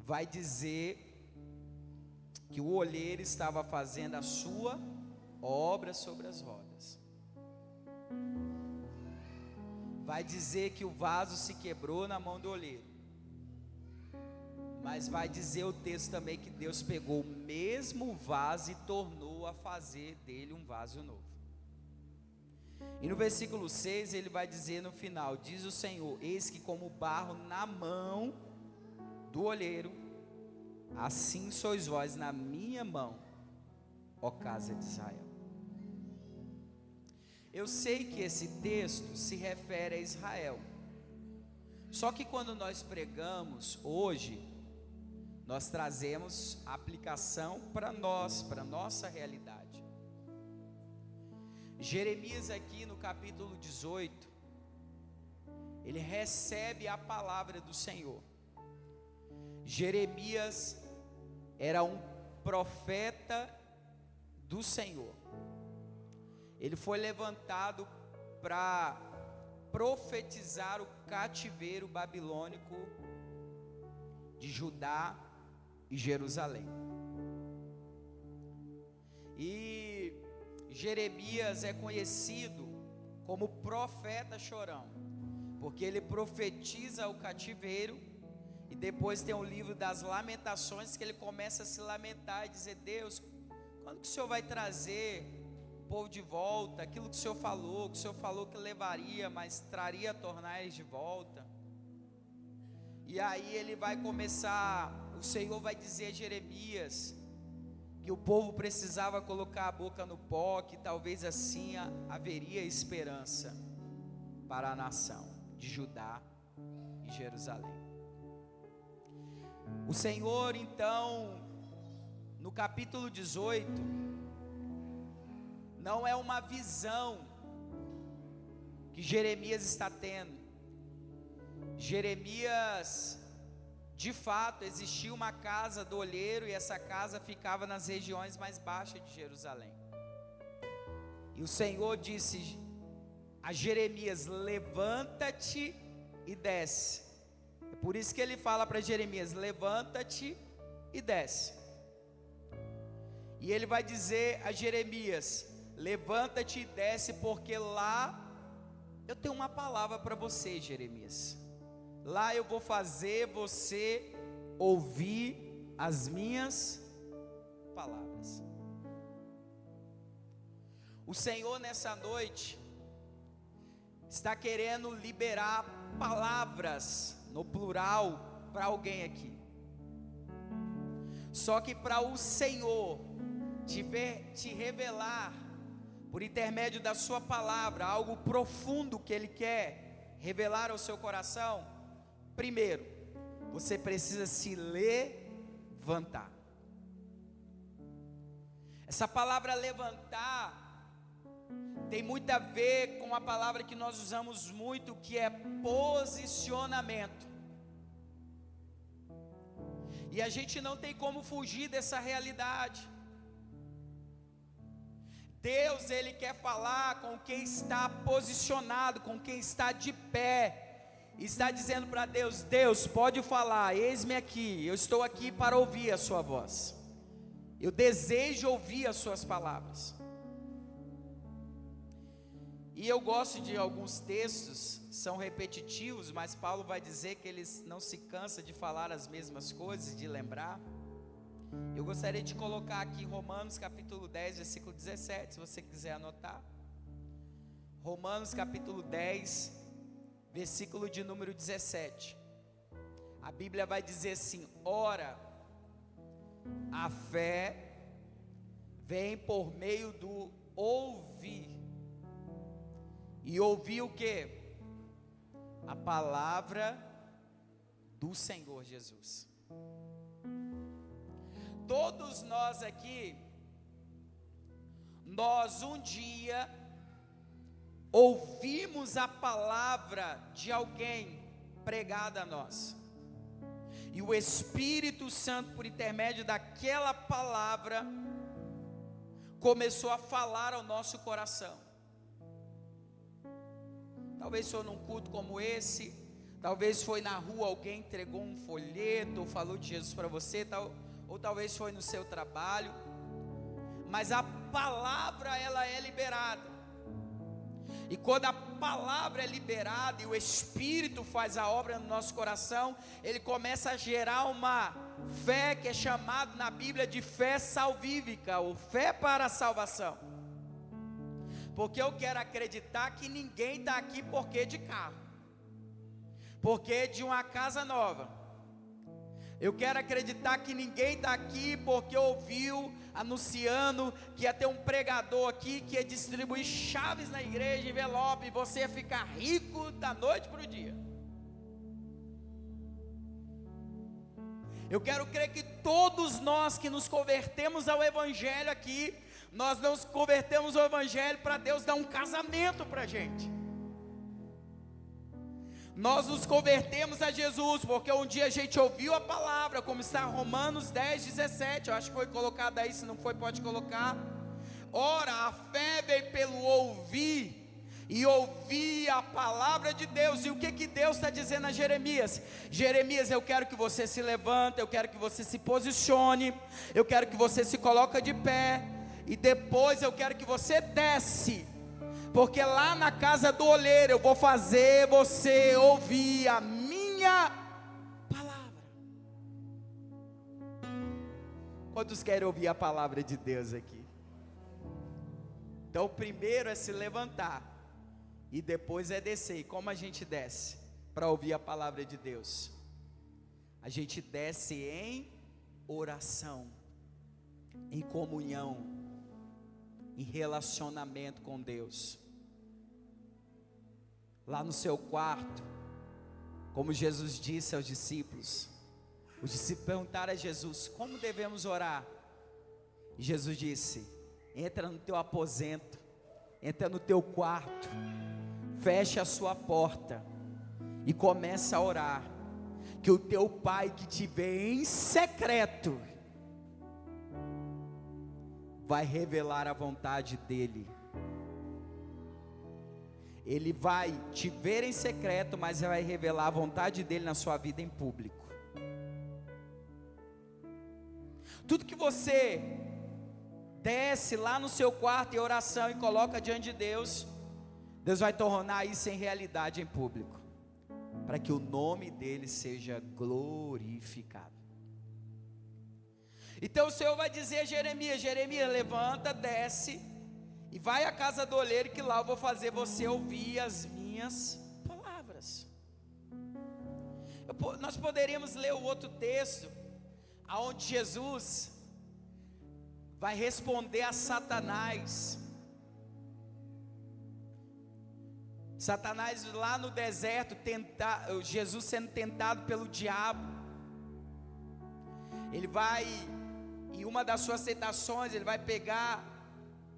vai dizer que o olheiro estava fazendo a sua obra sobre as rodas. Vai dizer que o vaso se quebrou na mão do olheiro. Mas vai dizer o texto também que Deus pegou o mesmo vaso e tornou a fazer dele um vaso novo. E no versículo 6 ele vai dizer no final: diz o Senhor, eis que como barro na mão do olheiro, assim sois vós na minha mão, ó casa de Israel. Eu sei que esse texto se refere a Israel. Só que quando nós pregamos hoje, nós trazemos a aplicação para nós, para a nossa realidade. Jeremias aqui no capítulo 18, ele recebe a palavra do Senhor. Jeremias era um profeta do Senhor. Ele foi levantado para profetizar o cativeiro babilônico de Judá e Jerusalém. E Jeremias é conhecido como profeta chorão, porque ele profetiza o cativeiro. E depois tem o livro das lamentações, que ele começa a se lamentar e dizer: Deus, quando que o Senhor vai trazer o povo de volta? Aquilo que o Senhor falou que levaria, mas traria a tornar eles de volta. E aí ele vai começar, o Senhor vai dizer a Jeremias que o povo precisava colocar a boca no pó, que talvez assim haveria esperança para a nação de Judá e Jerusalém. O Senhor então, no capítulo 18, não é uma visão que Jeremias está tendo. Jeremias, de fato, existia uma casa do olheiro, e essa casa ficava nas regiões mais baixas de Jerusalém. E o Senhor disse a Jeremias: levanta-te e desce. É por isso que ele fala para Jeremias: levanta-te e desce. E ele vai dizer a Jeremias: levanta-te e desce, porque lá eu tenho uma palavra para você, Jeremias. Lá eu vou fazer você ouvir as minhas palavras. O Senhor nessa noite está querendo liberar palavras no plural para alguém aqui. Só que para o Senhor te revelar por intermédio da sua palavra algo profundo que Ele quer revelar ao seu coração, primeiro, você precisa se levantar. Essa palavra levantar tem muito a ver com a palavra que nós usamos muito, que é posicionamento. E a gente não tem como fugir dessa realidade. Deus, Ele quer falar com quem está posicionado, com quem está de pé. Está dizendo para Deus: Deus, pode falar, eis-me aqui, eu estou aqui para ouvir a sua voz. Eu desejo ouvir as suas palavras. E eu gosto de alguns textos, são repetitivos, mas Paulo vai dizer que ele não se cansa de falar as mesmas coisas, de lembrar. Eu gostaria de colocar aqui Romanos capítulo 10, versículo 17, se você quiser anotar. Romanos capítulo 10, versículo de número 17. A Bíblia vai dizer assim: ora, a fé vem por meio do ouvir. E ouvir o quê? A palavra do Senhor Jesus. Todos nós aqui, nós um dia ouvimos a palavra de alguém pregada a nós. E o Espírito Santo, por intermédio daquela palavra, começou a falar ao nosso coração. Talvez for num culto como esse, Talvez foi na rua, alguém entregou um folheto, ou falou de Jesus para você, ou talvez foi no seu trabalho. Mas a palavra, ela é liberada. E quando a palavra é liberada e o Espírito faz a obra no nosso coração, ele começa a gerar uma fé que é chamada na Bíblia de fé salvífica, ou fé para a salvação. Porque eu quero acreditar que ninguém está aqui porque de carro, porque de uma casa nova. Eu quero acreditar que ninguém está aqui porque ouviu anunciando que ia ter um pregador aqui que ia distribuir chaves na igreja, envelope, e você ia ficar rico da noite para o dia. Eu quero crer que todos nós que nos convertemos ao Evangelho aqui, nós não nos convertemos ao Evangelho para Deus dar um casamento para a gente. Nós nos convertemos a Jesus, porque um dia a gente ouviu a palavra, como está Romanos 10, 17, eu acho que foi colocado aí, se não foi pode colocar. Ora, a fé vem pelo ouvir, e ouvir a palavra de Deus. E o que Deus está dizendo a Jeremias? Jeremias, eu quero que você se levante, eu quero que você se posicione, eu quero que você se coloque de pé, e depois eu quero que você desce, porque lá na casa do oleiro eu vou fazer você ouvir a minha palavra. Quantos querem ouvir a palavra de Deus aqui? Então o primeiro é se levantar, e depois é descer. E como a gente desce para ouvir a palavra de Deus? A gente desce em oração, em comunhão, em relacionamento com Deus. Lá no seu quarto, como Jesus disse aos discípulos, os discípulos perguntaram a Jesus: como devemos orar? E Jesus disse: entra no teu aposento, entra no teu quarto, fecha a sua porta e começa a orar, que o teu pai que te vê em secreto vai revelar a vontade dele. Ele vai te ver em secreto, mas vai revelar a vontade dele na sua vida em público. Tudo que você desce lá no seu quarto em oração e coloca diante de Deus, Deus vai tornar isso em realidade em público, para que o nome dele seja glorificado. Então o Senhor vai dizer a Jeremias: Jeremias, levanta, desce e vai à casa do oleiro, que lá eu vou fazer você ouvir as minhas palavras. Nós poderíamos ler o outro texto, aonde Jesus vai responder a Satanás. Satanás lá no deserto, Jesus sendo tentado pelo diabo. Ele vai, em uma das suas tentações, ele vai pegar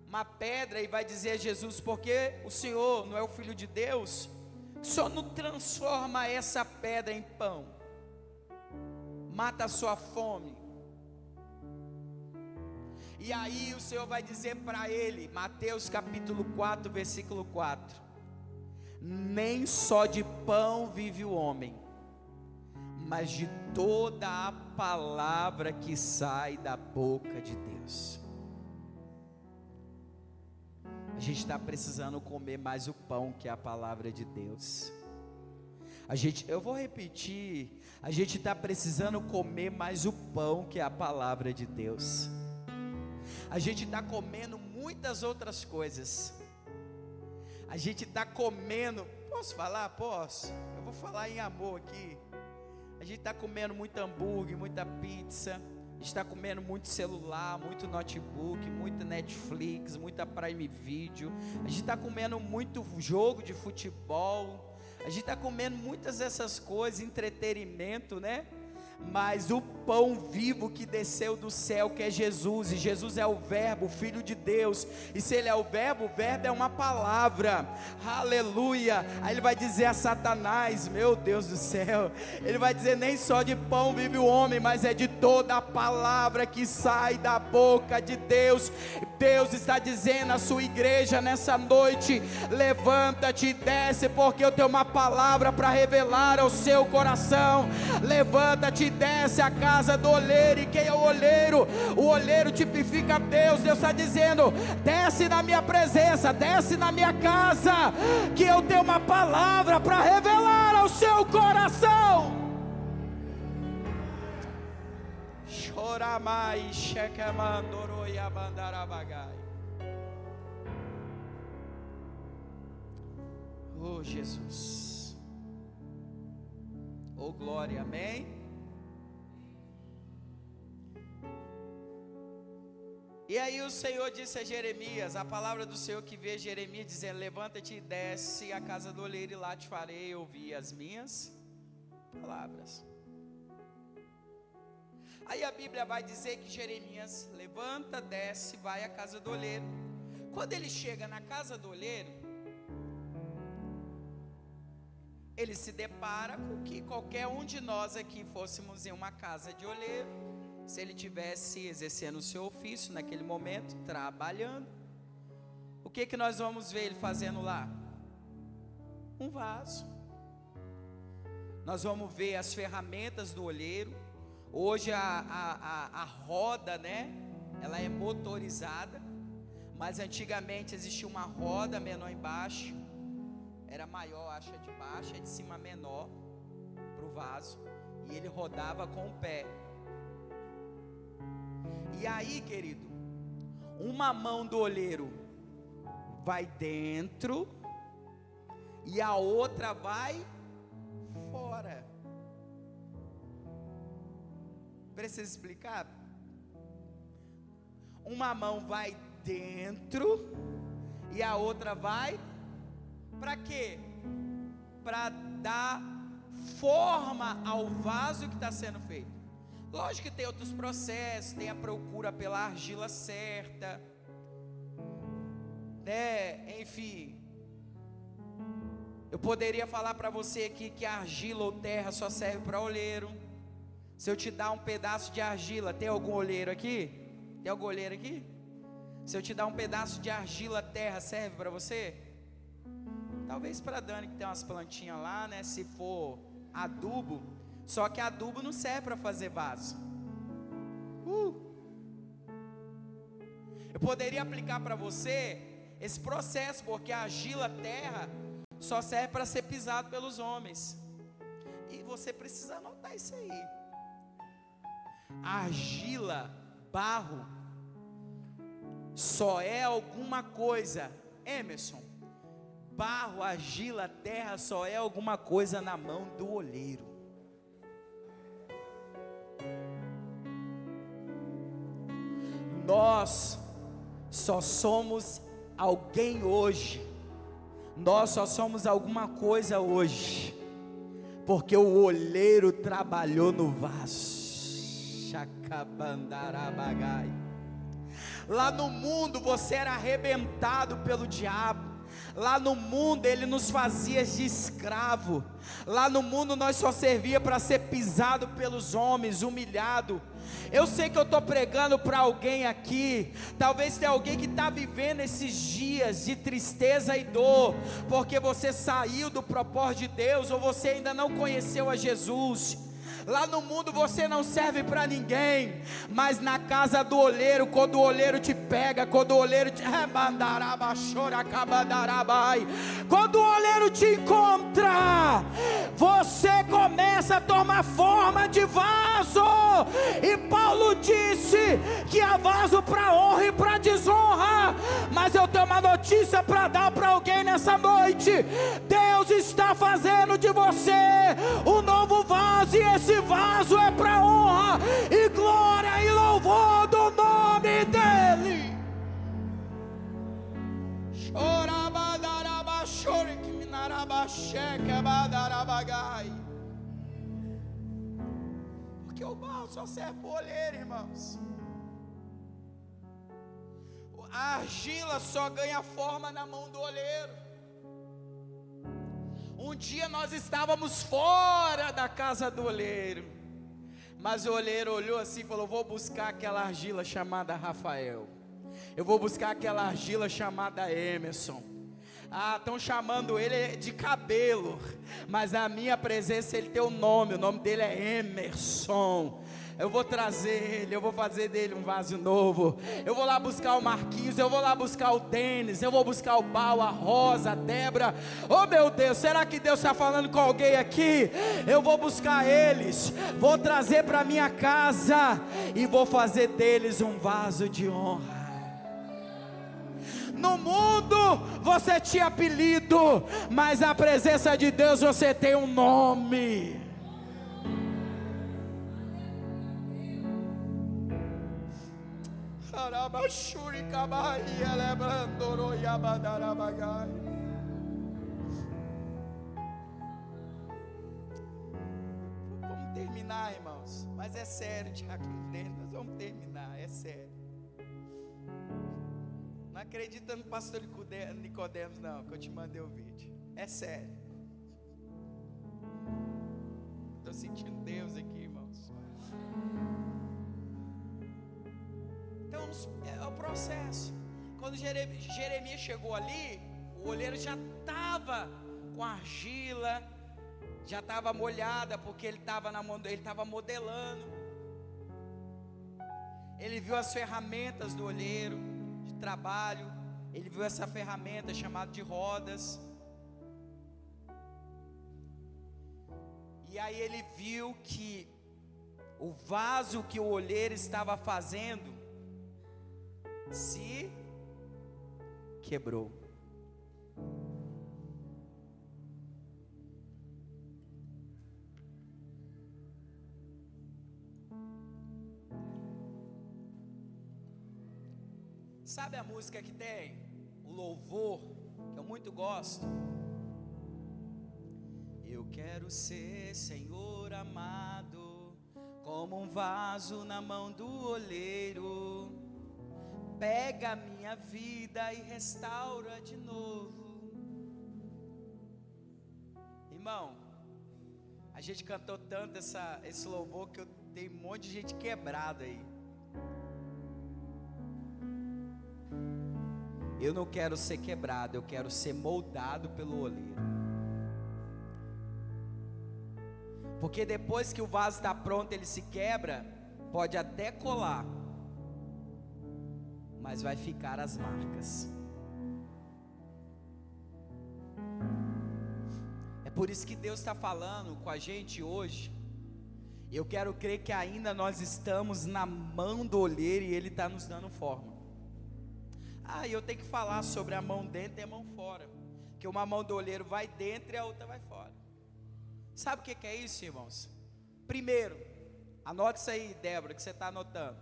uma pedra e vai dizer a Jesus: porque o Senhor não é o Filho de Deus, só não transforma essa pedra em pão, mata a sua fome. E aí o Senhor vai dizer para ele, Mateus capítulo 4, versículo 4: nem só de pão vive o homem, mas de toda a palavra que sai da boca de Deus. A gente está precisando comer mais o pão, que é a palavra de Deus. Eu vou repetir, a gente está precisando comer mais o pão, que é a palavra de Deus. A gente está comendo muitas outras coisas. A gente está comendo, posso falar? Posso? Eu vou falar em amor aqui. A gente está comendo muito hambúrguer, muita pizza. A gente está comendo muito celular, muito notebook, muita Netflix, muita Prime Video. A gente está comendo muito jogo de futebol. A gente está comendo muitas dessas coisas, entretenimento, né? Mas o pão vivo que desceu do céu, que é Jesus, e Jesus é o verbo, o Filho de Deus, e se ele é o verbo é uma palavra, aleluia. Aí ele vai dizer a Satanás, meu Deus do céu, ele vai dizer: nem só de pão vive o homem, mas é de toda a palavra que sai da boca de Deus. Deus está dizendo à sua igreja nessa noite: levanta-te e desce, porque eu tenho uma palavra para revelar ao seu coração. Levanta-te e desce à casa do olheiro. E quem é o olheiro? O olheiro tipifica Deus. Deus está dizendo: desce na minha presença, desce na minha casa, que eu tenho uma palavra para revelar ao seu coração. Choramai, Shekemandoro e Abandarabagai. Oh Jesus, oh glória, amém. E aí o Senhor disse a Jeremias, a palavra do Senhor que veio Jeremias dizendo: levanta-te e desce à casa do olheiro, e lá te farei ouvir as minhas palavras. Aí a Bíblia vai dizer que Jeremias levanta, desce, vai à casa do olheiro. Quando ele chega na casa do olheiro, ele se depara com que qualquer um de nós aqui fôssemos em uma casa de olheiro, se ele tivesse exercendo o seu ofício naquele momento, trabalhando. O que nós vamos ver ele fazendo lá? Um vaso. Nós vamos ver as ferramentas do olheiro. Hoje a roda, né, ela é motorizada, mas antigamente existia uma roda menor embaixo, era maior, acho a de baixo, a de cima menor, para o vaso, e ele rodava com o pé. E aí, querido, uma mão do olheiro vai dentro, e a outra vai fora. Precisa explicar? Uma mão vai dentro e a outra vai para quê? Para dar forma ao vaso que está sendo feito. Lógico que tem outros processos, tem a procura pela argila certa, né? Enfim, eu poderia falar para você aqui que a argila ou terra só serve para olheiro. Se eu te dar um pedaço de argila, tem algum olheiro aqui? Tem algum olheiro aqui? Se eu te dar um pedaço de argila, terra, serve para você? Talvez para Dani que tem umas plantinhas lá, né? Se for adubo, só que adubo não serve para fazer vaso. Eu poderia aplicar para você esse processo, porque a argila, terra, só serve para ser pisado pelos homens. E você precisa anotar isso aí. Argila, barro, só é alguma coisa, Emerson, barro, argila, terra, só é alguma coisa na mão do olheiro. Nós só somos alguém hoje, nós só somos alguma coisa hoje, porque o olheiro trabalhou no vaso. Lá no mundo você era arrebentado pelo diabo. Lá no mundo ele nos fazia de escravo. Lá no mundo nós só servia para ser pisado pelos homens, humilhado. Eu sei que eu estou pregando para alguém aqui. Talvez tenha alguém que está vivendo esses dias de tristeza e dor, porque você saiu do propósito de Deus, ou você ainda não conheceu a Jesus. Lá no mundo você não serve para ninguém, mas na casa do olheiro, quando o olheiro te pega, quando o olheiro te quando o olheiro te encontra, você começa a tomar forma de vaso. E Paulo disse que há vaso para honra e para desonra. Mas eu tenho uma notícia para dar para alguém nessa noite: Deus está fazendo de você um novo vaso, e esse vaso é para honra e glória e louvor do nome dele. Porque o barro só serve para o olheiro, irmãos. A argila só ganha forma na mão do olheiro. Um dia nós estávamos fora da casa do olheiro, mas o olheiro olhou assim e falou: vou buscar aquela argila chamada Rafael. Eu vou buscar aquela argila chamada Emerson. Ah, estão chamando ele de cabelo, mas na minha presença ele tem o nome dele é Emerson. Eu vou trazer ele, eu vou fazer dele um vaso novo. Eu vou lá buscar o Marquinhos, eu vou lá buscar o Denis, eu vou buscar o Bal, a Rosa, a Débora. Oh meu Deus, será que Deus está falando com alguém aqui? Eu vou buscar eles, vou trazer para minha casa e vou fazer deles um vaso de honra. No mundo você tinha apelido, mas na presença de Deus você tem um nome. Vamos terminar, irmãos, mas é sério, Diácono Denis, nós vamos terminar, é sério. Não acredita no pastor Nicodemos não, que eu te mandei o vídeo, é sério. Estou sentindo Deus aqui, irmãos. Então é o processo. Quando Jeremias chegou ali, o olheiro já estava com argila, já estava molhada, porque ele estava modelando. Ele viu as ferramentas do olheiro de trabalho, ele viu essa ferramenta chamada de rodas. E aí ele viu que o vaso que o olheiro estava fazendo se quebrou. Sabe a música que tem o louvor, que eu muito gosto? Eu quero ser, Senhor amado, como um vaso na mão do olheiro. Pega a minha vida e restaura de novo. Irmão, a gente cantou tanto esse louvor que tem um monte de gente quebrada aí. Eu não quero ser quebrado, eu quero ser moldado pelo olheiro. Porque depois que o vaso está pronto, ele se quebra, pode até colar, mas vai ficar as marcas. É por isso que Deus está falando com a gente hoje. Eu quero crer que ainda nós estamos na mão do olheiro e Ele está nos dando forma. E eu tenho que falar sobre a mão dentro e a mão fora, que uma mão do olheiro vai dentro e a outra vai fora. Sabe o que é isso, irmãos? Primeiro, anote isso aí, Débora, que você está anotando.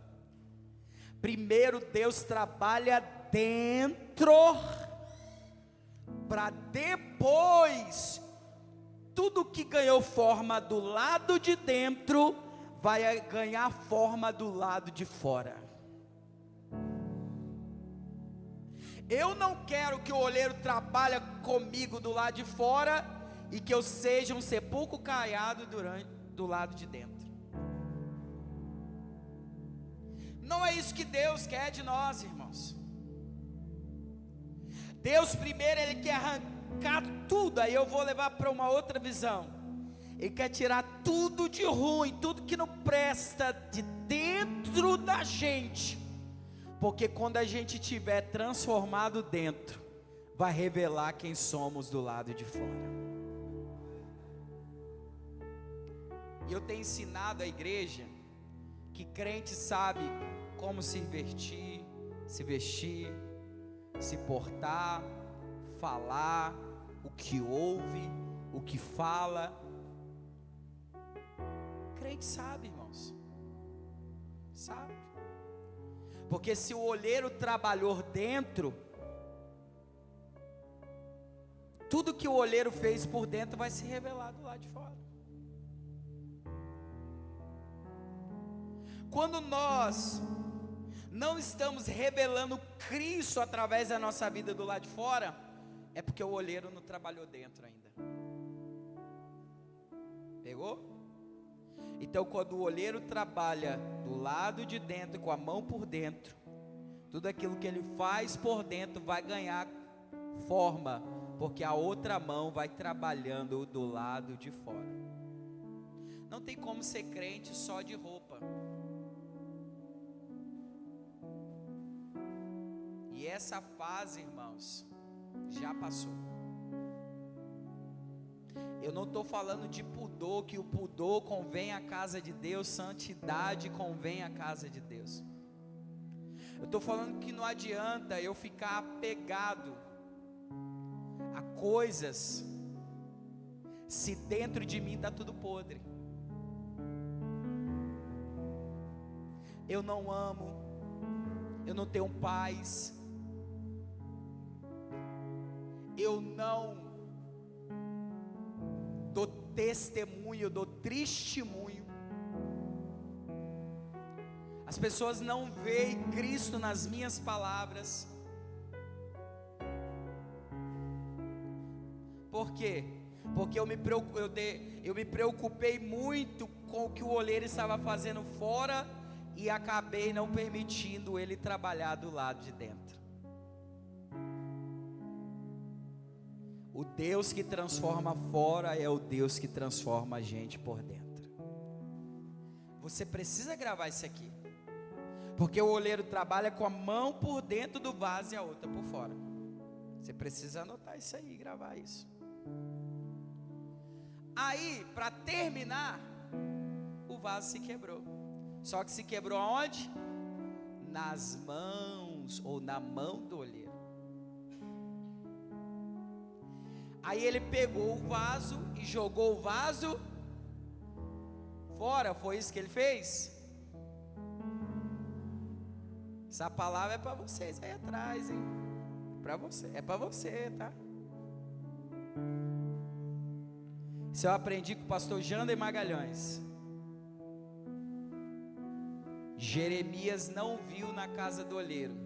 Primeiro, Deus trabalha dentro, para depois, tudo que ganhou forma do lado de dentro, vai ganhar forma do lado de fora. Eu não quero que o olheiro trabalhe comigo do lado de fora e que eu seja um sepulcro caiado do lado de dentro. Não é isso que Deus quer de nós, irmãos. Deus primeiro, Ele quer arrancar tudo. Aí eu vou levar para uma outra visão. Ele quer tirar tudo de ruim, tudo que não presta de dentro da gente. Porque quando a gente estiver transformado dentro, vai revelar quem somos do lado de fora. E eu tenho ensinado a igreja que crente sabe como se vestir, se portar, falar, o que ouve, o que fala. Crente sabe, irmãos. Sabe? Porque se o olheiro trabalhou dentro, tudo que o olheiro fez por dentro vai se revelar do lado de fora. Quando nós não estamos revelando Cristo através da nossa vida do lado de fora, é porque o olheiro não trabalhou dentro ainda. Pegou? Então quando o olheiro trabalha do lado de dentro, com a mão por dentro, Tudo aquilo que ele faz por dentro vai ganhar forma, porque a outra mão vai trabalhando do lado de fora. Não tem como ser crente só de roupa. E essa fase, irmãos, já passou. Eu não estou falando de pudor, que o pudor convém à casa de Deus, santidade convém à casa de Deus. Eu estou falando que não adianta eu ficar apegado a coisas, se dentro de mim está tudo podre. Eu não amo, eu não tenho paz, eu não dou testemunho, eu dou testemunho. As pessoas não veem Cristo nas minhas palavras. Por quê? Porque eu me preocupei muito com o que o oleiro estava fazendo fora e acabei não permitindo ele trabalhar do lado de dentro. O Deus que transforma fora é o Deus que transforma a gente por dentro. Você precisa gravar isso aqui, porque o oleiro trabalha com a mão por dentro do vaso e a outra por fora. Você precisa anotar isso aí, gravar isso. Aí, para terminar, o vaso se quebrou. Só que se quebrou aonde? Nas mãos, ou na mão do oleiro. Aí ele pegou o vaso e jogou o vaso fora. Foi isso que ele fez? Essa palavra é para vocês aí atrás, hein? Para você, é para você, tá? Isso eu aprendi com o pastor Jander Magalhães. Jeremias não viu na casa do oleiro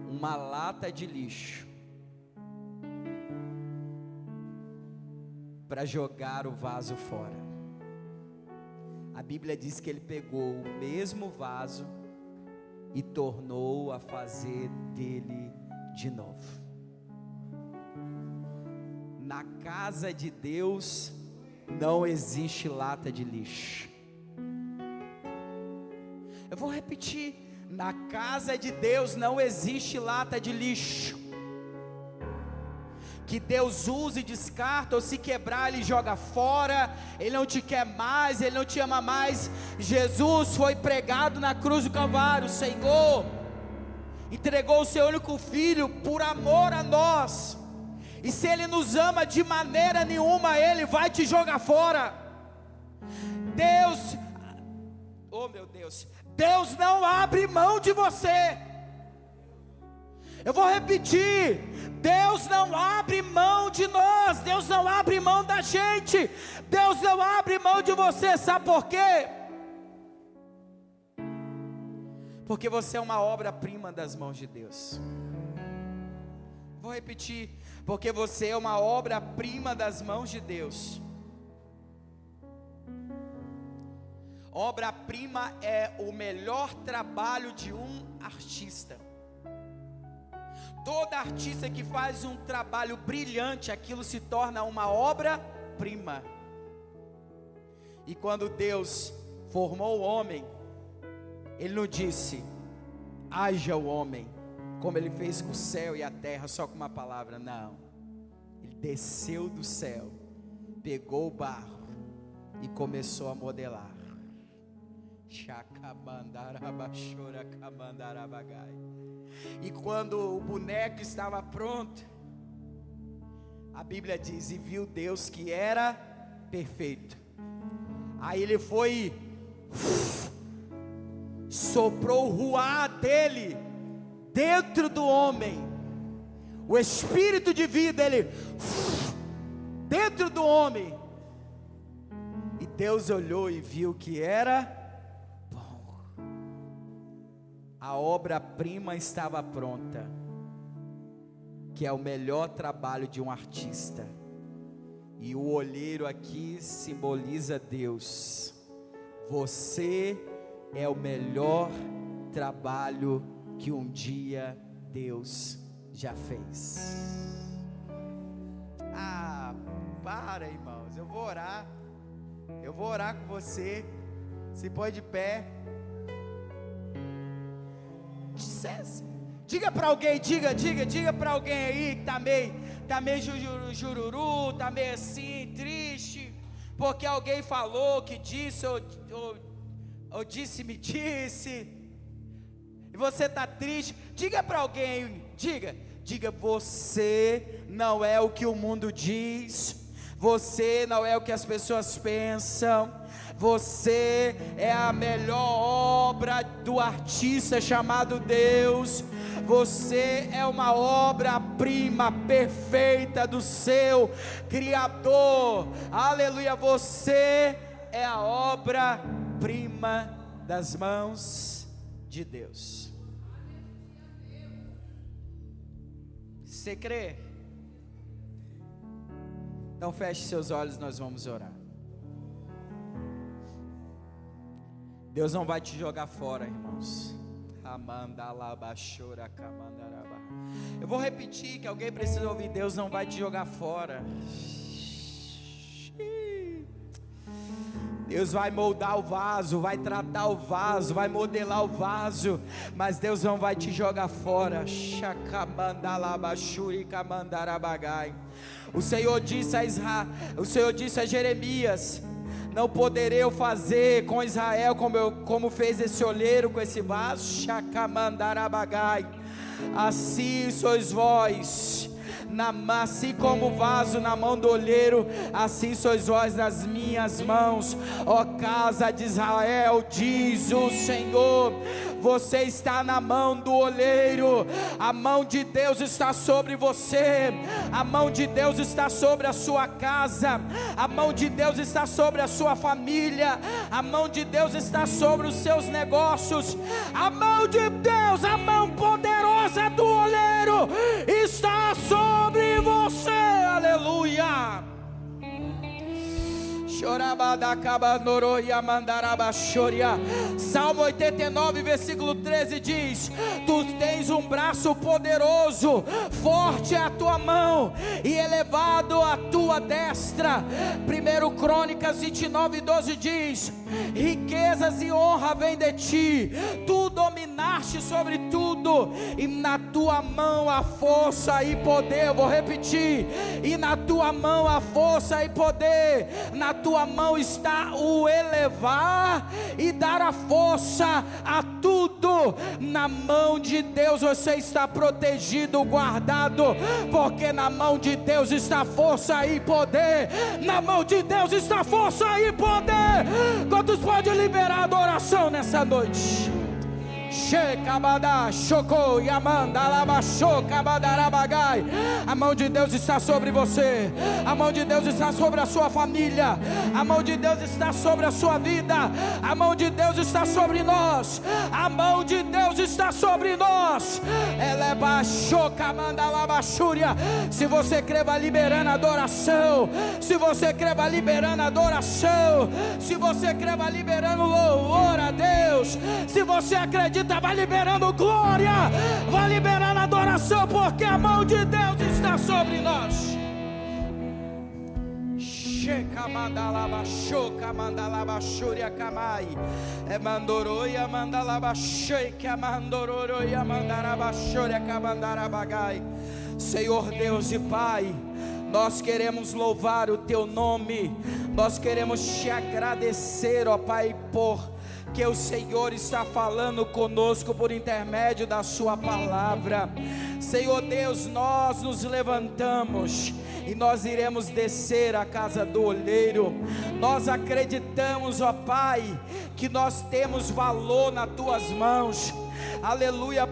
uma lata de lixo para jogar o vaso fora. A Bíblia diz que ele pegou o mesmo vaso e tornou a fazer dele de novo. Na casa de Deus não existe lata de lixo. Eu vou repetir: na casa de Deus não existe lata de lixo que Deus usa e descarta, ou se quebrar Ele joga fora. Ele não te quer mais, Ele não te ama mais. Jesus foi pregado na cruz do Calvário. O Senhor entregou o seu único Filho por amor a nós, e se Ele nos ama de maneira nenhuma Ele vai te jogar fora. Deus, oh meu Deus, Deus não abre mão de você. Eu vou repetir: Deus não abre mão de nós, Deus não abre mão da gente, Deus não abre mão de você. Sabe por quê? Porque você é uma obra-prima das mãos de Deus. Vou repetir: porque você é uma obra-prima das mãos de Deus. Obra-prima é o melhor trabalho de um artista. Todo artista que faz um trabalho brilhante, aquilo se torna uma obra-prima. E quando Deus formou o homem, Ele não disse: haja o homem, como Ele fez com o céu e a terra, só com uma palavra. Não, Ele desceu do céu, pegou o barro e começou a modelar. E quando o boneco estava pronto, a Bíblia diz: e viu Deus que era perfeito. Aí Ele foi, soprou o ruá dele dentro do homem, o espírito de vida, Ele dentro do homem, e Deus olhou e viu que era bom. A obra-prima estava pronta, que é o melhor trabalho de um artista. E o olheiro aqui simboliza Deus. Você é o melhor trabalho que um dia Deus já fez. Para, irmãos, eu vou orar com você. Se põe de pé. Diga para alguém, diga para alguém aí que tá meio jururu, tá meio assim, triste, porque alguém falou que disse, ou me disse, e você tá triste. Diga para alguém, diga, você não é o que o mundo diz, você não é o que as pessoas pensam, você é a melhor obra do artista chamado Deus. Você é uma obra-prima perfeita do seu Criador. Aleluia, você é a obra-prima das mãos de Deus. Você crê? Então feche seus olhos, nós vamos orar. Deus não vai te jogar fora, irmãos. Eu vou repetir, que alguém precisa ouvir. Deus não vai te jogar fora. Deus vai moldar o vaso, vai tratar o vaso, vai modelar o vaso, mas Deus não vai te jogar fora. O Senhor disse a Jeremias: não poderei eu fazer com Israel como fez esse olheiro com esse vaso. Assim sois vós, assim como o vaso na mão do olheiro, assim sois vós nas minhas mãos, ó casa de Israel, diz o Senhor. Você está na mão do olheiro, a mão de Deus está sobre você, a mão de Deus está sobre a sua casa, a mão de Deus está sobre a sua família, a mão de Deus está sobre os seus negócios, a mão de Deus, a mão poderosa do olheiro está sobre você, aleluia. Salmo 89, versículo 13 diz: tu tens um braço poderoso, forte é a tua mão e elevado a tua destra. 1 Crônicas 29, 12 diz: riquezas e honra vêm de ti, tu dominaste sobre tudo, e na tua mão há força e poder. Eu vou repetir: e na tua mão há força e poder. Na tua mão está o elevar e dar a força a tudo. Na mão de Deus você está protegido, guardado, porque na mão de Deus está força e poder. Na mão de Deus está força e poder. Quantos podem liberar adoração nessa noite? A mão de Deus está sobre você, a mão de Deus está sobre a sua família, a mão de Deus está sobre a sua vida, a mão de Deus está sobre nós, a mão de Deus está sobre nós. Se você crê, vai liberando adoração. Se você crê, vai liberando adoração. Se você crê, vai liberando louvor a Deus. Se você acredita, vai liberando glória, vai liberando adoração, porque a mão de Deus está sobre nós. Senhor Deus e Pai, nós queremos louvar o Teu nome, nós queremos Te agradecer, ó Pai, porque o Senhor está falando conosco por intermédio da Sua palavra. Senhor Deus, nós nos levantamos e nós iremos descer à casa do olheiro. Nós acreditamos, ó Pai, que nós temos valor nas Tuas mãos, aleluia.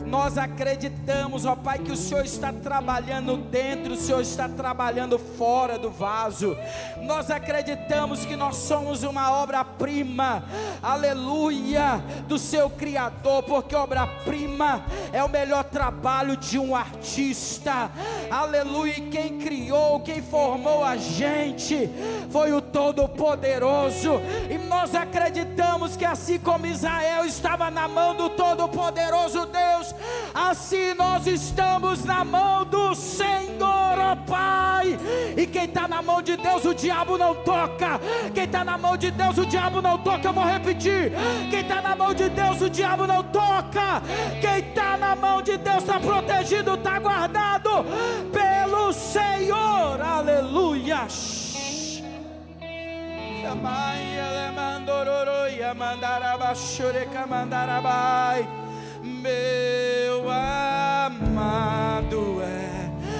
Nós acreditamos, ó Pai, que o Senhor está trabalhando dentro, o Senhor está trabalhando fora do vaso. Nós acreditamos que nós somos uma obra-prima, aleluia, do seu Criador, porque obra-prima é o melhor trabalho de um artista, aleluia. E quem criou, quem formou a gente foi o Todo-Poderoso. E nós acreditamos que assim como Israel estava na mão do Todo-Poderoso Deus, assim nós estamos na mão do Senhor, ó Pai. E quem está na mão de Deus, o diabo não toca. Quem está na mão de Deus, o diabo não toca. Eu vou repetir: quem está na mão de Deus, o diabo não toca. Quem está na mão de Deus está protegido, está guardado pelo Senhor. Aleluia. Meu amado é